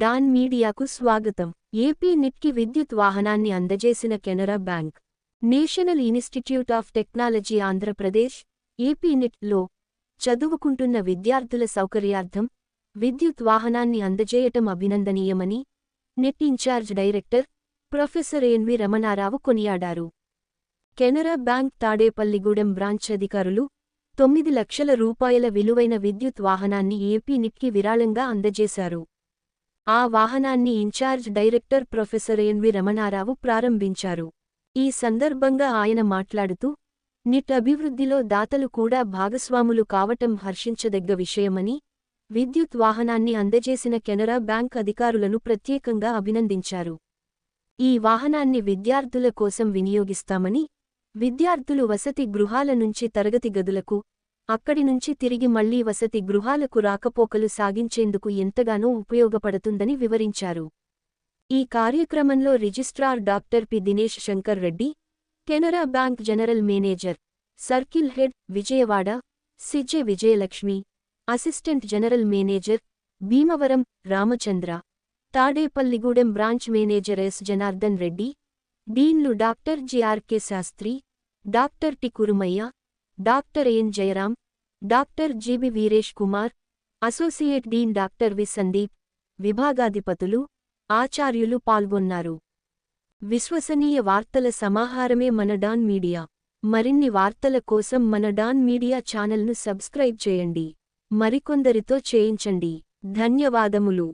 Don మీడియాకు స్వాగతం. AP నిట్కి విద్యుత్ వాహనాన్ని అందజేసిన Canara bank. National institute of technology Andhra Pradesh, AP నిట్-లో చదువుకుంటున్న విద్యార్థుల సౌకర్యార్థం విద్యుత్ వాహనాన్ని అందజేయటం అభినందనీయమని neat incharge director professor N V Ramanarao కొనియాడారు. కెనరా బ్యాంక్ తాడేపల్లిగూడెం బ్రాంచ్ అధికారులు 9 లక్షల రూపాయల విలువైన విద్యుత్ వాహనాన్ని ఏపీ నిట్కి విరాళంగా అందజేశారు. ఆ వాహనాన్ని incharge director professor N V Ramanarao ప్రారంభించారు. ఈ సందర్భంగా ఆయన మాట్లాడుతూ, నిట్ అభివృద్ధిలో దాతలు కూడా భాగస్వాములు కావటం హర్షించదగ్గ విషయమని, విద్యుత్ వాహనాన్ని అందజేసిన కెనరా బ్యాంక్ అధికారులను ప్రత్యేకంగా అభినందించారు. ఈ వాహనాన్ని విద్యార్థుల కోసం వినియోగిస్తామని, విద్యార్థులు వసతి గృహాల నుంచి తరగతి గదులకు, అక్కడి నుంచి తిరిగి మళ్లీ వసతి గృహాలకు రాకపోకలు సాగించేందుకు ఎంతగానో ఉపయోగపడుతుందని వివరించారు. ఈ కార్యక్రమంలో registrar doctor P Dinesh Shankar Reddy, Canara bank general manager, circle head, Vijayawada, CJ Vijayalakshmi, assistant general manager, Bhimavaram, Ramachandra, Tadepalligudem branch manager S Janardhan Reddy, డీన్లు doctor GRK Sastry, doctor T Kurumaiah, doctor N Jayaram, doctor GB Veeresh Kumar, associate dean doctor V Sandeep, విభాగాధిపతులు, ఆచార్యులు పాల్గొన్నారు. విశ్వసనీయ వార్తల సమాహారమే మన డాన్ మీడియా. మరిన్ని వార్తల కోసం మన డాన్ మీడియా ఛానల్ను సబ్స్క్రైబ్ చేయండి. మరికొందరితో చేయించండి. ధన్యవాదములు.